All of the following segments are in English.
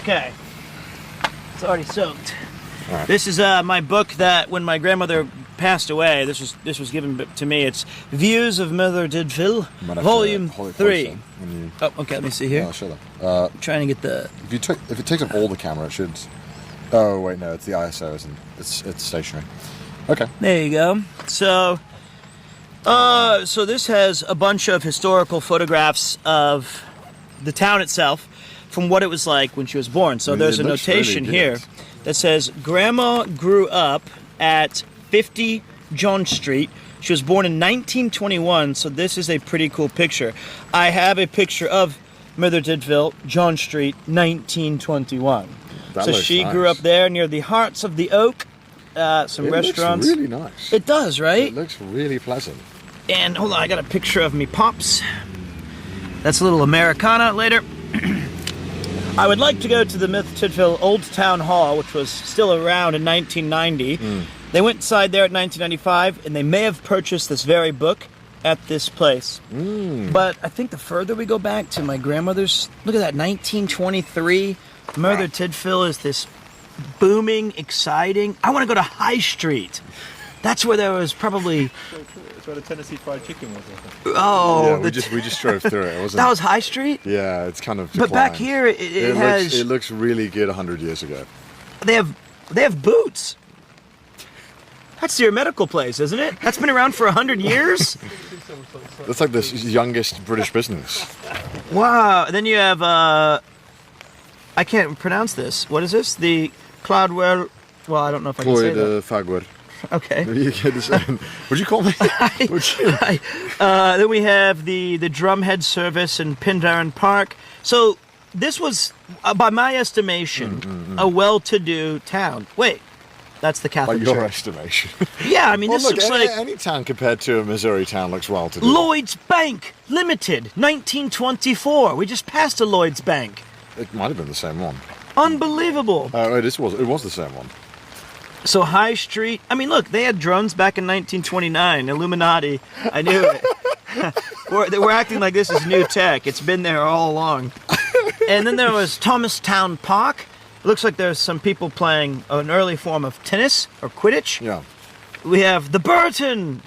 Okay. It's already soaked. Right. This is my book that when my grandmother passed away, this was given to me. It's Views of Merthyr Tydfil, Volume 3. Oh, okay, let me see here. Oh, shut up. Trying to get the... If it takes up all the camera, it should... Oh, wait, no, it's the ISO, isn't it? It's stationary. Okay. There you go. So this has a bunch of historical photographs of the town itself from what it was like when she was born. So there's a notation here that says, Grandma grew up at 50 John Street. She was born in 1921, so this is a pretty cool picture. I have a picture of Merthyr Tydfil, John Street, 1921. So she grew up there near the Hearts of the Oak. Some restaurants. It looks really nice. It does, right? It looks really pleasant. And hold on, I got a picture of me pops. That's a little Americana later. I would like to go to the Merthyr Tydfil Old Town Hall, which was still around in 1990. They went inside there at 1995, and they may have purchased this very book at this place. But I think the further we go back to my grandmother's, look at that, 1923. Merthyr Tydfil is this booming, exciting. I want to go to High Street. That's where there was probably... That's where the Tennessee Fried Chicken was, I think. Oh, yeah, we just drove through it. That was High Street? Yeah, it's kind of declined. But back here, it has... It looks really good 100 years ago. They have Boots. That's your medical place, isn't it? That's been around for 100 years? That's like the youngest British business. Wow. And then you have... I can't pronounce this. What is this? The Cloudwell... Well, I don't know if I can say that. Fagwell. Okay. What'd you call me? Then we have the Drumhead Service in Pindarren Park. So this was, by my estimation, a well-to-do town. Wait, that's the Catholic Church. By your estimation. Yeah, I mean, this looks like... Any town compared to a Missouri town looks well-to-do. Lloyd's Bank Limited, 1924. We just passed a Lloyd's Bank. It might have been the same one. Unbelievable. Oh, it was the same one. So High Street, I mean, look, they had drones back in 1929. Illuminati, I knew it. We're acting like this is new tech. It's been there all along. And then there was Thomastown Park. It looks like there's some people playing an early form of tennis or Quidditch. Yeah. We have the Burton.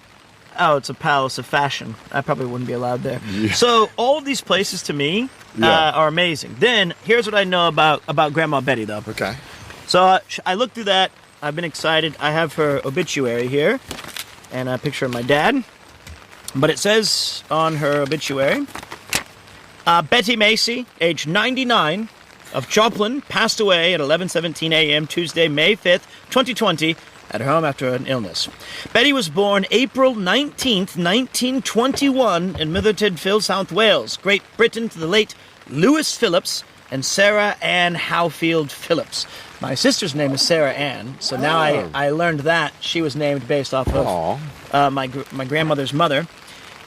Oh, it's a palace of fashion. I probably wouldn't be allowed there. Yeah. So all of these places to me are amazing. Then here's what I know about Grandma Betty, though. Okay. So I looked through that. I've been excited. I have her obituary here and a picture of my dad. But it says on her obituary, Betty Macy, age 99, of Joplin, passed away at 11:17 a.m. Tuesday, May 5th, 2020, at her home after an illness. Betty was born April 19th, 1921 in Merthyr Tydfil, South Wales, Great Britain, to the late Lewis Phillips and Sarah Ann Howfield Phillips. My sister's name is Sarah Ann, so now I learned that she was named based off of my grandmother's mother.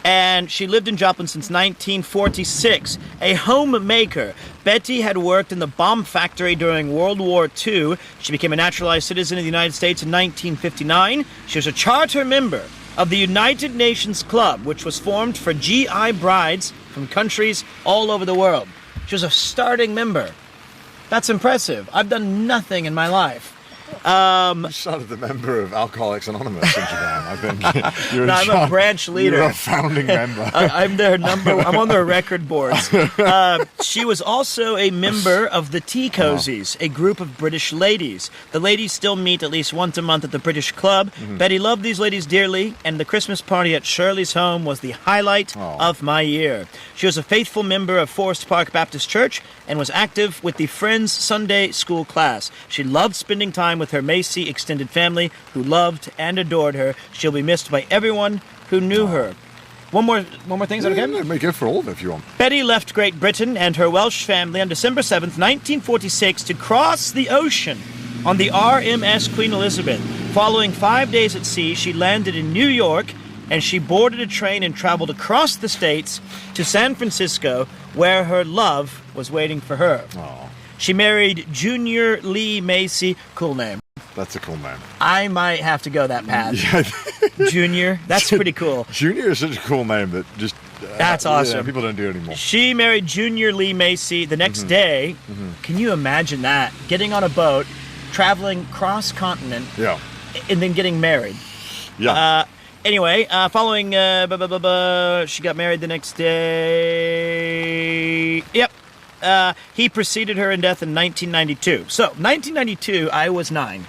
And she lived in Joplin since 1946. A homemaker, Betty had worked in the bomb factory during World War II. She became a naturalized citizen of the United States in 1959. She was a charter member of the United Nations Club, which was formed for GI brides from countries all over the world. She was a starting member. That's impressive. I've done nothing in my life. You started the member of Alcoholics Anonymous in Japan. I think I'm a branch leader. You're a founding member. I'm on their record boards. She was also a member of the Tea Cozies, a group of British ladies. The ladies still meet at least once a month at the British Club. Betty loved these ladies dearly, and the Christmas party at Shirley's home was the highlight of my year. She was a faithful member of Forest Park Baptist Church and was active with the Friends Sunday School class. She loved spending time with her Macy extended family, who loved and adored her. She'll be missed by everyone who knew her. One more thing, is that okay? No, may go for all of it if you want. Betty left Great Britain and her Welsh family on December 7th, 1946 to cross the ocean on the RMS Queen Elizabeth. Following 5 days at sea, she landed in New York, and she boarded a train and traveled across the states to San Francisco, where her love was waiting for her. Aww. She married Junior Lee Macy. Cool name. That's a cool name. I might have to go that path. Junior. That's pretty cool. Junior is such a cool name that just That's awesome. People don't do it anymore. She married Junior Lee Macy the next day. Can you imagine that? Getting on a boat, traveling cross-continent, and then getting married. Yeah. Anyway, following, she got married the next day. Yep. He preceded her in death in 1992. So, 1992, I was 9.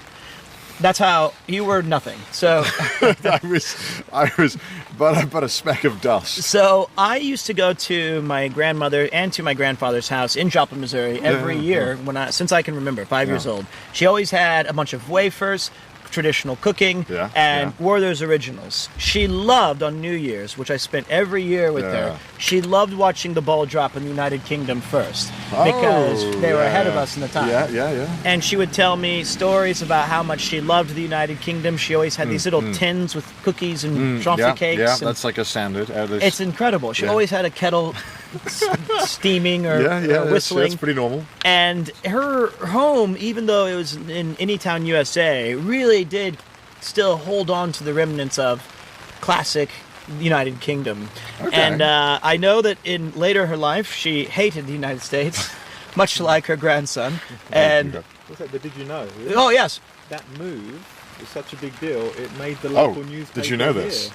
That's how you were nothing. So I was but a speck of dust. So I used to go to my grandmother and to my grandfather's house in Joplin, Missouri every year since I can remember, 5 years old. She always had a bunch of wafers, traditional cooking, and Werther's Originals. She loved on New Year's, which I spent every year with her. She loved watching the ball drop in the United Kingdom first because they were ahead of us in the time. And she would tell me stories about how much she loved the United Kingdom. She always had these little tins with cookies and chocolate cakes. Yeah, that's like a standard. It's incredible. She always had a kettle steaming or whistling. That's pretty normal. And her home, even though it was in Anytown, USA, really did still hold on to the remnants of classic United Kingdom. And I know that in later her life, she hated the United States, much like her grandson. And but did you know? Oh, yes. That move was such a big deal, it made the local newspaper. Did you know this?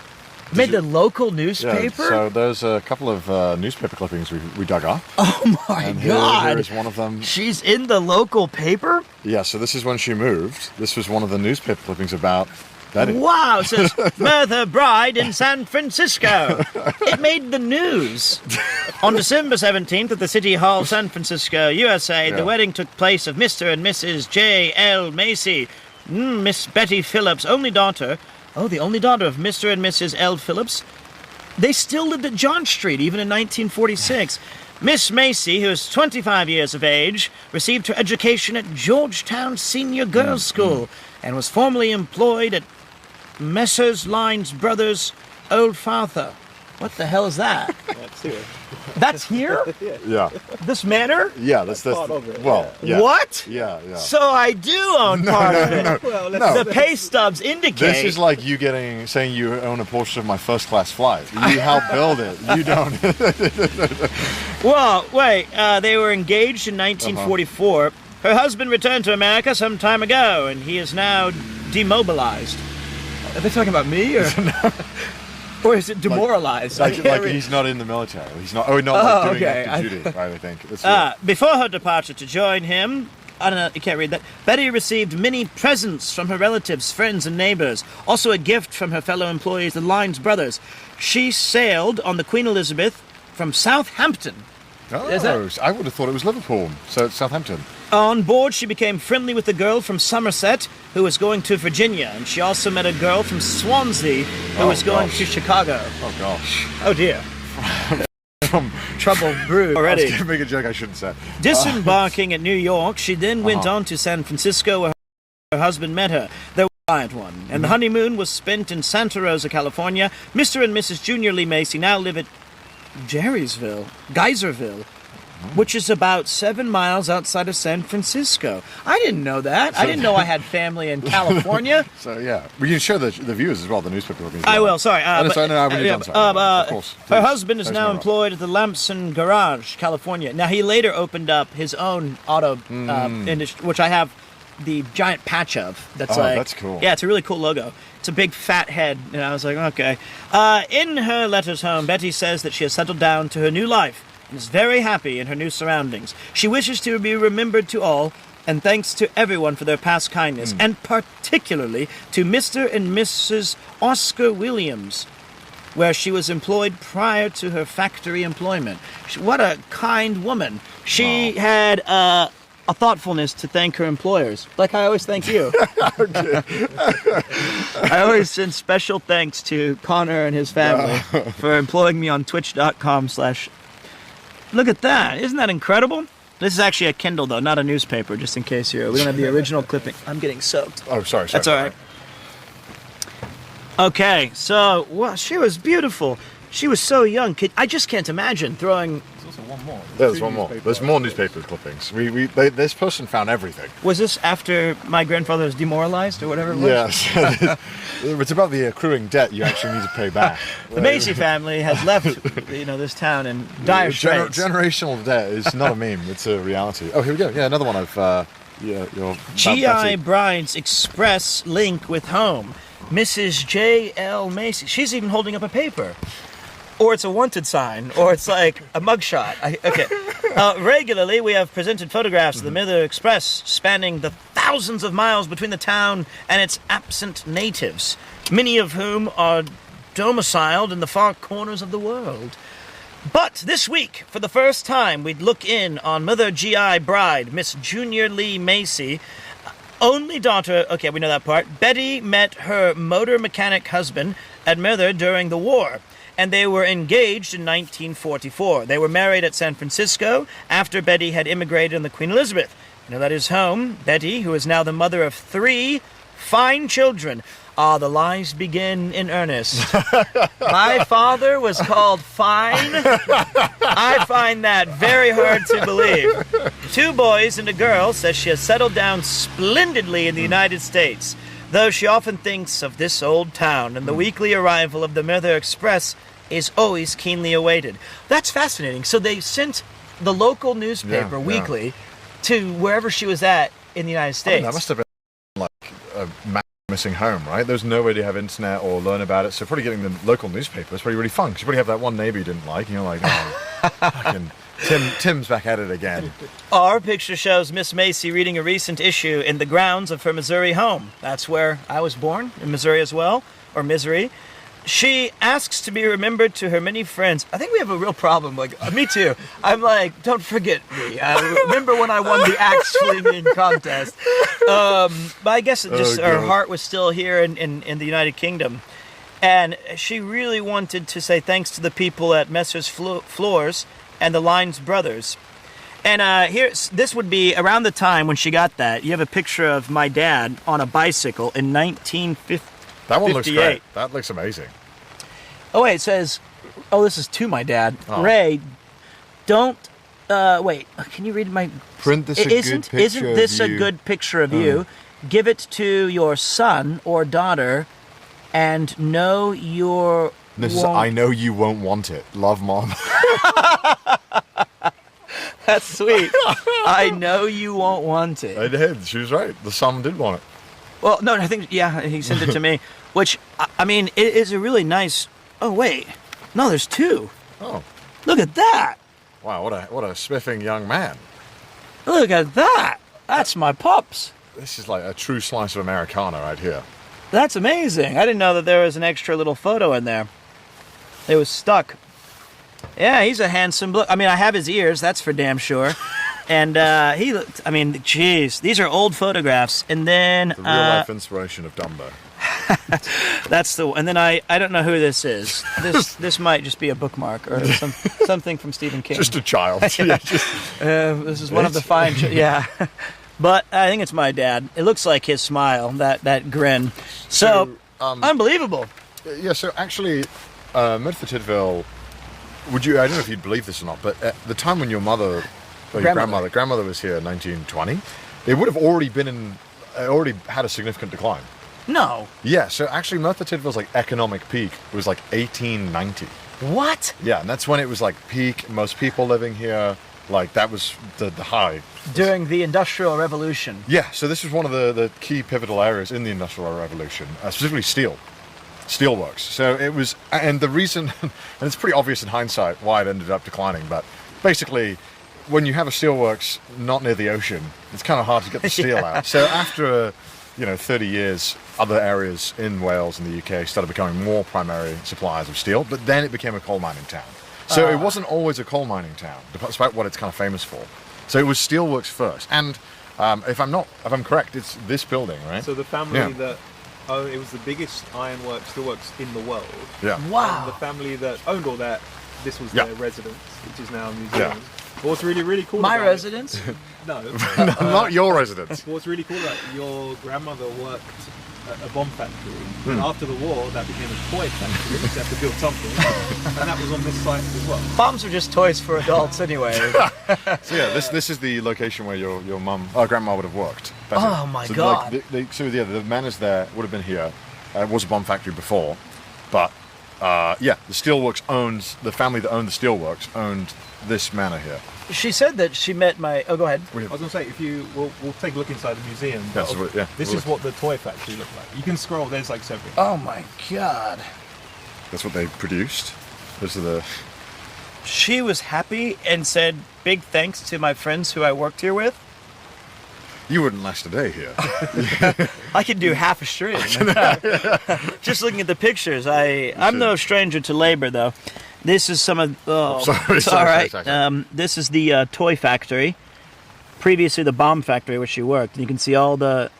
Made the local newspaper? Yeah, so there's a couple of newspaper clippings we dug up. Oh my God! Here is one of them. She's in the local paper? Yeah, so this is when she moved. This was one of the newspaper clippings about Betty. Wow, it says, Merthyr bride in San Francisco. It made the news. On December 17th at the City Hall, San Francisco, USA, the wedding took place of Mr. and Mrs. J.L. Macy, Miss Betty Phillips' only daughter. Oh, the only daughter of Mr. and Mrs. L. Phillips. They still lived at John Street, even in 1946. Miss Macy, who is 25 years of age, received her education at Georgetown Senior Girls' School and was formerly employed at Messrs. Lyons Brothers, Old Farther. What the hell is that? That's here. That's here? Yeah. This manor? Yeah, that's part of it. Well, yeah. What? Yeah. So I do own part of it. No. Well, The pay stubs indicate. This is like you saying you own a portion of my first class flight. You help build it. You don't. Well, wait. They were engaged in 1944. Her husband returned to America some time ago, and he is now demobilized. Are they talking about me, or? Or is it demoralized? Like he's not in the military. He's not. Doing active duty. Right, I think. Before her departure to join him, I don't know. You can't read that. Betty received many presents from her relatives, friends, and neighbors. Also, a gift from her fellow employees, the Lyons Brothers. She sailed on the Queen Elizabeth from Southampton. Oh, I would have thought it was Liverpool. So it's Southampton. On board, she became friendly with a girl from Somerset who was going to Virginia, and she also met a girl from Swansea who was going to Chicago. Oh, gosh. Oh, dear. Trouble brewed already. I was going to make a joke I shouldn't say. Disembarking at New York, she then went on to San Francisco where her husband met her. They were a quiet one, and the honeymoon was spent in Santa Rosa, California. Mr. and Mrs. Junior Lee Macy now live at Geyserville, which is about 7 miles outside of San Francisco. I didn't know that. I didn't know I had family in California. So, yeah. We can show the viewers as well, the newspaper. I will, sorry. Of course. Her husband is now employed at the Lamson Garage, California. Now, he later opened up his own auto industry, which I have the giant patch of. That's cool. Yeah, it's a really cool logo. It's a big fat head, and I was like, okay. In her letters home, Betty says that she has settled down to her new life and is very happy in her new surroundings. She wishes to be remembered to all, and thanks to everyone for their past kindness, and particularly to Mr. and Mrs. Oscar Williams, where she was employed prior to her factory employment. What a kind woman. She had a thoughtfulness to thank her employers, like I always thank you. I always send special thanks to Connor and his family for employing me on twitch.com/ Look at that. Isn't that incredible? This is actually a Kindle, though, not a newspaper, just in case we don't have the original clipping. I'm getting soaked. Oh, sorry. That's all right. Okay, so, she was beautiful. She was so young. I just can't imagine throwing... There's also one more. There's two one more. newspaper There's more articles. newspaper clippings. This person found everything. Was this after my grandfather was demoralized or whatever it was? Yes. It's about the accruing debt you actually need to pay back. The Macy family has left, this town in dire straits. Generational debt is not a meme, it's a reality. Oh, here we go. Yeah, another one of your GI Brides Express link with home. Mrs. J.L. Macy. She's even holding up a paper. Or it's a wanted sign, or it's like a mugshot. Regularly, we have presented photographs of the Merthyr Express spanning the thousands of miles between the town and its absent natives, many of whom are domiciled in the far corners of the world. But this week, for the first time, we'd look in on Mother G.I. Bride, Miss Junior Lee Macy, only daughter, okay, we know that part. Betty met her motor mechanic husband at Merthyr during the war, and they were engaged in 1944. They were married at San Francisco after Betty had immigrated in the Queen Elizabeth. You know, that is home. Betty, who is now the mother of 3 fine children. The lies begin in earnest. My father was called Fine. I find that very hard to believe. 2 boys and a girl, says she has settled down splendidly in the United States, though she often thinks of this old town, and the weekly arrival of the Merthyr Express is always keenly awaited. That's fascinating. So they sent the local newspaper weekly to wherever she was at in the United States. That must have been like a missing home, right? There's no way to have internet or learn about it, so probably getting the local newspaper is probably really fun. 'Cause you probably have that one neighbor you didn't like, and you're like, oh, fucking Tim's back at it again. Our picture shows Miss Macy reading a recent issue in the grounds of her Missouri home. That's where I was born, in Missouri as well, or Misery. She asks to be remembered to her many friends. I think we have a real problem. Like, me too. I'm like, don't forget me. I remember when I won the axe swinging contest. But I guess it just her heart was still here in the United Kingdom. And she really wanted to say thanks to the people at Messrs. Floors and the Lines Brothers. And this would be around the time when she got that. You have a picture of my dad on a bicycle in 1950. That one looks 58. great. That looks amazing. Oh, wait, it says, this is to my dad. Oh. Ray, don't, wait, can you read my... Print this a good picture Isn't this of a you. good picture of you? Give it to your son or daughter and know your... I know you won't want it. Love, Mom. That's sweet. I know you won't want it. I did. She was right. The son did want it. Well, no, I think, he sent it to me, which, I mean, it is a really nice... Oh, wait. No, there's 2. Oh. Look at that. Wow, what a spiffing young man. Look at that. That's my pups. This is like a true slice of Americana right here. That's amazing. I didn't know that there was an extra little photo in there. It was stuck. Yeah, he's a handsome look. I mean, I have his ears, that's for damn sure. And he looked, I mean, geez, these are old photographs. And then... The real-life inspiration of Dumbo. That's the one. And then I don't know who this is. This might just be a bookmark or something from Stephen King. Just a child. Yeah. This is one of the fine... yeah. But I think it's my dad. It looks like his smile, that grin. So unbelievable. Yeah, so actually, Merthyr Tydfil, I don't know if you'd believe this or not, but at the time when your mother, or your grandmother was here in 1920, it would have already had a significant decline. No. Yeah, so actually Merthyr Tydfil's like economic peak was like 1890. What? Yeah, and that's when it was like peak, most people living here, like that was the high. During the Industrial Revolution. Yeah, so this was one of the key pivotal areas in the Industrial Revolution, specifically steel. Steelworks. So it was, and the reason, and it's pretty obvious in hindsight why it ended up declining, but basically, when you have a steelworks not near the ocean, it's kind of hard to get the steel out. So after 30 years, other areas in Wales and the UK started becoming more primary suppliers of steel, but then it became a coal mining town. So it wasn't always a coal mining town, despite what it's kind of famous for. So it was steelworks first. And if I'm correct, it's this building, right? So the family that it was the biggest ironworks, steelworks in the world. Yeah. Wow. And the family that owned all that, this was their residence, which is now a museum. Yeah. But what's really, really cool My about residence? No. Not your residence. What's really cool about your grandmother worked a bomb factory. And after the war, that became a toy factory. So you have to build something, and that was on this site as well. Bombs are just toys for adults anyway. So yeah, this is the location where your grandma would have worked. Oh my God. Like, so yeah, the manors there would have been here. It was a bomb factory before, but yeah, the steelworks owns the family that owned the steelworks owned this manor here. She said that she met my. Oh, go ahead. I was going to say, if you we'll take a look inside the museum. This is what the toy factory looked like. You can scroll. There's like several. Oh my God. That's what they produced. Those are the. She was happy and said big thanks to my friends who I worked here with. You wouldn't last a day here. I could do half a stream. Just looking at the pictures, I'm no stranger to labor, though. This is some of. Oh, sorry. This is the toy factory. Previously, the bomb factory where she worked. And you can see all the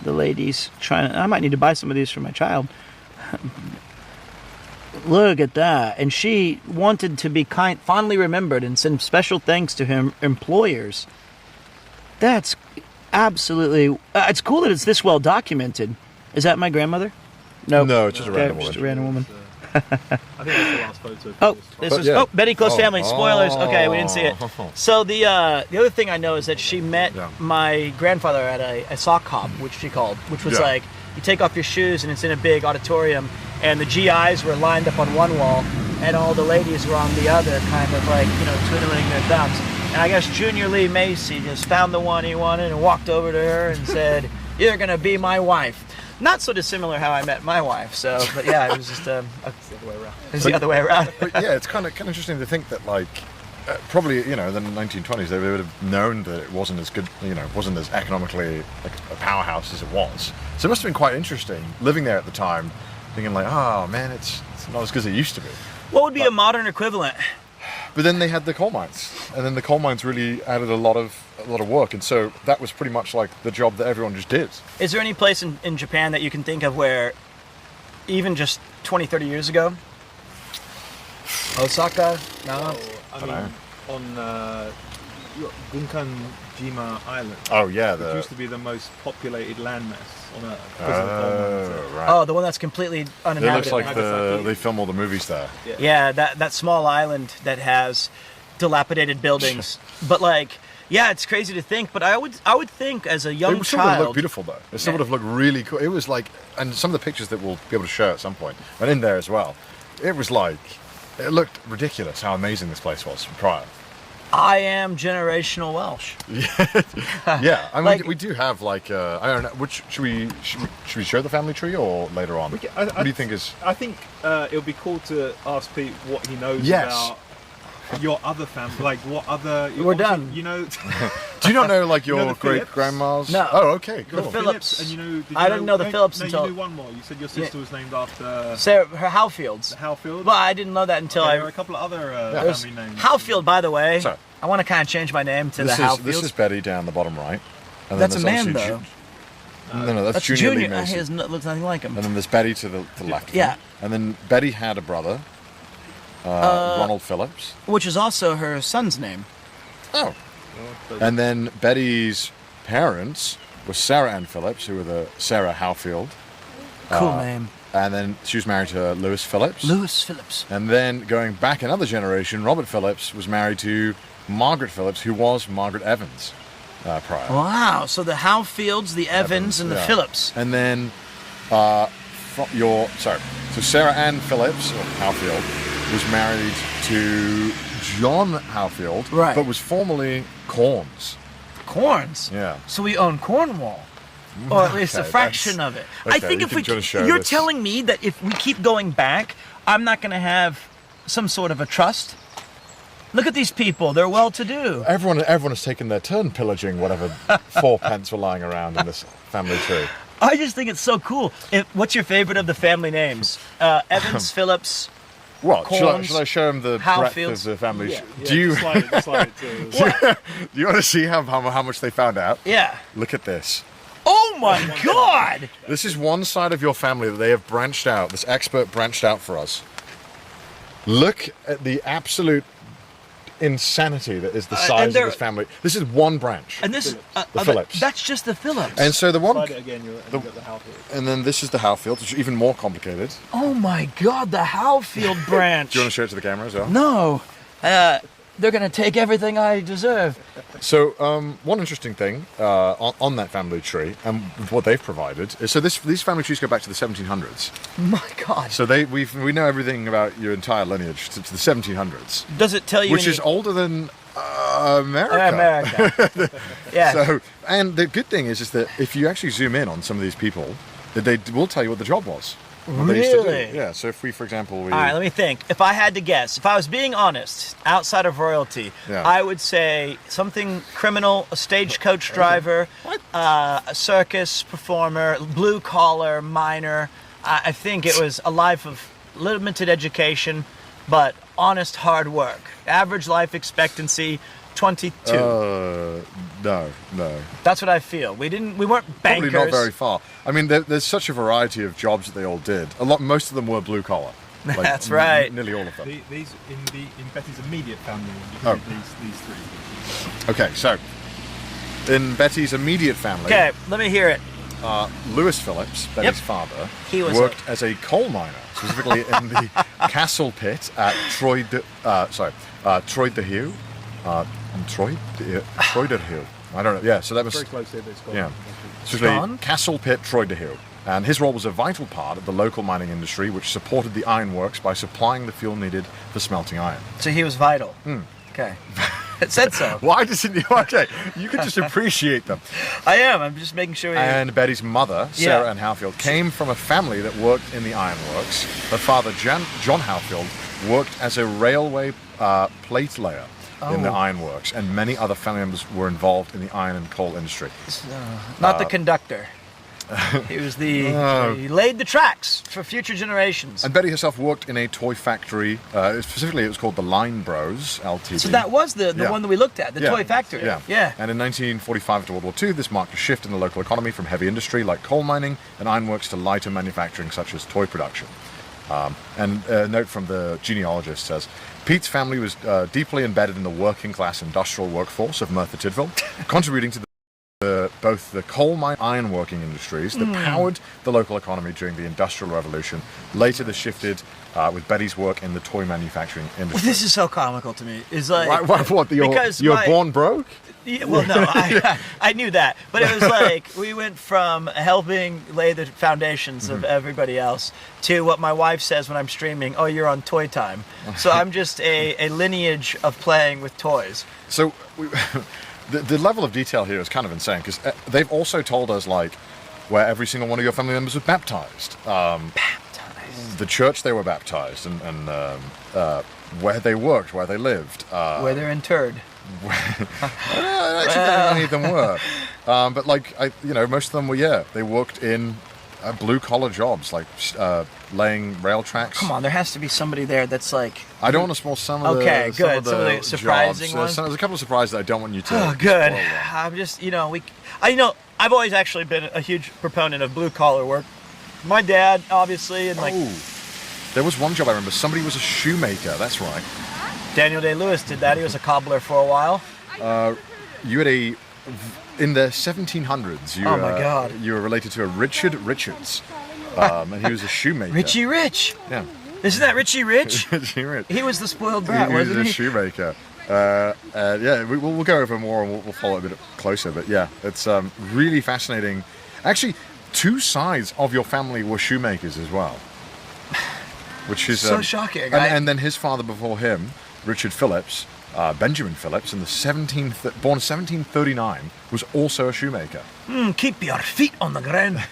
ladies trying. I might need to buy some of these for my child. Look at that. And she wanted to be fondly remembered and send special thanks to her employers. That's absolutely... it's cool that it's this well documented. Is that my grandmother? Nope. No, it's just a random woman. Just a random woman. I think that's the last photo. Oh, this is... yeah. Oh, Betty Close Family. Spoilers. Okay, we didn't see it. So the other thing I know is that she met my grandfather at a sock hop, which she called, which was like, you take off your shoes and it's in a big auditorium, and the GIs were lined up on one wall, and all the ladies were on the other, kind of like, twiddling their thumbs. And I guess Junior Lee Macy just found the one he wanted and walked over to her and said, "You're going to be my wife." Not so dissimilar how I met my wife. So, but yeah, it was just it's the other way around. It was the other way around. But yeah, it's kind of interesting to think that, like, probably in the 1920s they would have known that it wasn't as good, it wasn't as economically like a powerhouse as it was. So it must have been quite interesting living there at the time, thinking like, oh man, it's not as good as it used to be. What would be a modern equivalent? But then they had the coal mines, and then the coal mines really added a lot of work, and so that was pretty much like the job that everyone just did. Is there any place in Japan that you can think of where, even just 20, 30 years ago, Osaka? No, I mean, on Gunkanjima Island. Oh yeah, it used to be the most populated landmass on Earth. Right. Oh, the one that's completely uninhabited. It looks like they film all the movies there. Yeah, that small island that has dilapidated buildings. But like, yeah, it's crazy to think. But I would think as a young child, it still would have looked child, beautiful though. It still would have looked really cool. It was like, and some of the pictures that we'll be able to show at some point, and in there as well, it was like, it looked ridiculous how amazing this place was prior. I am generational Welsh. Yeah, I mean, Like- we do have like I don't know. Which should we show the family tree or later on? What do you think is? I think it would be cool to ask Pete what he knows Yes. about your other family, like what other. We're done. You know, Do you not know like your the great Phillips? grandma's? No. Oh, okay, cool. The Phillips. and you know. Did you I didn't know the no, Phillips no, until- you knew one more. You said your sister was named after Sarah, her Howfields. Howfield. Well, I didn't know that until There are I. a couple of other There's family names. Howfield, by the way. Sorry. I want to kind of change my name to This the Howfields. is Betty down the bottom right. And That's a there's man, obviously though. No, that's That's Junior Lee Junior. Macy. He looks nothing like him. And then there's Betty to the left. of Yeah. him. And then Betty had a brother, Ronald Phillips. Which is also her son's name. Oh. And then Betty's parents were Sarah Ann Phillips, who were the Sarah Howfield. Cool name. And then she was married to Lewis Phillips. Lewis Phillips. And then going back another generation, Robert Phillips was married to Margaret Phillips, who was Margaret Evans prior. Wow. So the Howfields, the Evans, and the yeah. Phillips. And then so Sarah Ann Phillips, or Howfield, was married to John Howfield, Right. but was formerly Corns. Corns. Yeah. So we own Cornwall. Or at least a Okay, fraction of it. I okay, think you if we can just show you're this. telling me that if we keep going back, I'm not going to have some sort of a trust. Look at these people. They're well-to-do. Everyone has taken their turn pillaging whatever 4 pence were lying around in this family tree. I just think it's so cool. What's your favorite of the family names? Evans, Phillips. What? Corns, Should I show him the breadth Howfields. of the family? Yeah, Do you just slide it to. do you want to see how much they found out? Yeah. Look at this. Oh my God! This is one side of your family that they have branched out. This expert branched out for us. Look at the absolute insanity that is the size of this family. This is one branch. And this the Phillips. That's just the Phillips. And so the one, Slide it again, you've got the Howfield. and then this is the Howfield, which is even more complicated. oh my God, the Howfield branch. Do you want to show it to the camera as well? No. They're going to take everything I deserve. So one interesting thing on that family tree and what they've provided is these family trees go back to the 1700s. My God. So we know everything about your entire lineage to the 1700s. Does it tell you Which is older than America. America. Yeah. So, and the good thing is that if you actually zoom in on some of these people, they will tell you what the job was. What they used to do. Really? Yeah. So if we, for example, All right, let me think. If I had to guess, if I was being honest, outside of royalty, Yeah. I would say something criminal, a stagecoach driver, a circus performer, blue collar, miner. I think it was a life of limited education, but honest hard work. Average life expectancy, 22. No. That's what I feel. We weren't bankers. Probably not very far. I mean, there's such a variety of jobs that they all did. Most of them were blue collar. Like, That's right. Nearly all of them. These in Betty's immediate family, you Oh. these three. Okay, so in Betty's immediate family, Okay, let me hear it. Lewis Phillips, Betty's father, He was worked as a coal miner, specifically in the Castle Pit at Tydfil. Tydfil. I don't know. Yeah, so that was Very close to it, it's gone. yeah. Gone? Specifically Castle Pit, Tydfil. And his role was a vital part of the local mining industry, which supported the ironworks by supplying the fuel needed for smelting iron. So he was vital. Okay. It said so. Why doesn't you? Okay, you can just appreciate them. I am. I'm just making sure. And Betty's mother, Sarah Yeah. Ann Howfield, came from a family that worked in the ironworks. Her father, John Howfield, worked as a railway plate layer in the ironworks, and many other family members were involved in the iron and coal industry. Not the conductor. He was he laid the tracks for future generations. And Betty herself worked in a toy factory. Specifically, it was called the Line Bros Ltd. So that was the Yeah. one that we looked at, the Yeah. toy factory. Yeah. And in 1945 after World War II, this marked a shift in the local economy from heavy industry like coal mining and ironworks to lighter manufacturing such as toy production. And a note from the genealogist says, Pete's family was deeply embedded in the working class industrial workforce of Merthyr Tydfil, contributing to both the coal mine ironworking industries that powered the local economy during the Industrial Revolution. Later this shifted with Betty's work in the toy manufacturing industry. Well, this is so comical to me. It's like What, because you're my- born broke? Yeah, well, no, I knew that, but it was like we went from helping lay the foundations of everybody else to what my wife says when I'm streaming. Oh, you're on toy time. So I'm just a lineage of playing with toys. So the level of detail here is kind of insane because they've also told us like where every single one of your family members was baptized. Baptized. The church they were baptized and where they worked, where they lived. Where they're interred. Actually, not many of them were. But like, most of them were, they worked in blue collar jobs like laying rail tracks. Come on, there has to be somebody there that's like. I don't want to spoil some of the Okay, good. some of the surprising jobs. ones. There's a couple of surprises that I don't want you to. Oh, good. spoil them. I'm just, I've always actually been a huge proponent of blue collar work. My dad, obviously, and like There was one job I remember. Somebody was a shoemaker. That's right. Daniel Day-Lewis did that. He was a cobbler for a while. You had in the 1700s. Oh my God. You were related to a Richard Richards, and he was a shoemaker. Richie Rich. Yeah. Isn't that Richie Rich? Richie Rich. He was the spoiled brat, He was wasn't a he? shoemaker. We'll go over more and we'll follow it a bit closer. But yeah, it's really fascinating. Actually, two sides of your family were shoemakers as well, which is So shocking. And then his father before him, Richard Phillips, Benjamin Phillips, born in 1739, was also a shoemaker. Keep your feet on the ground.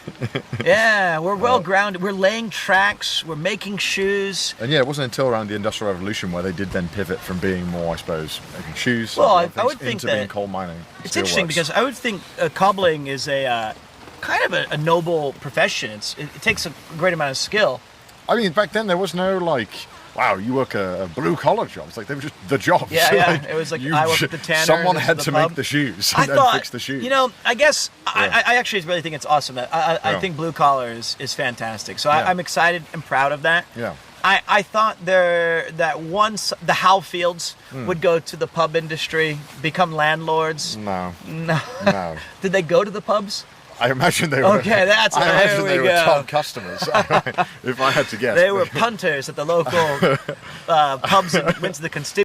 Yeah, we're well grounded. We're laying tracks. We're making shoes. And yeah, it wasn't until around the Industrial Revolution where they did then pivot from being more, I suppose, making shoes, Well, and I would think into that being coal mining. It's interesting steelworks. because I would think cobbling is a kind of a noble profession. It takes a great amount of skill. I mean, back then there was no like, wow, you work a blue collar job. It's like they were just the jobs. Yeah. It was like I work at the tanner. Someone this had is to the make pub. the shoes I and thought, fix the shoes. I guess Yeah. I actually really think it's awesome. I Yeah. think blue collar is fantastic. So Yeah. I'm excited and proud of that. Yeah. I thought that once the Howfields would go to the pub industry, become landlords. No. No. No. Did they go to the pubs? I imagine they were. Okay, that's I there imagine we they were go. top customers. If I had to guess, They were punters at the local pubs and went to the constituent.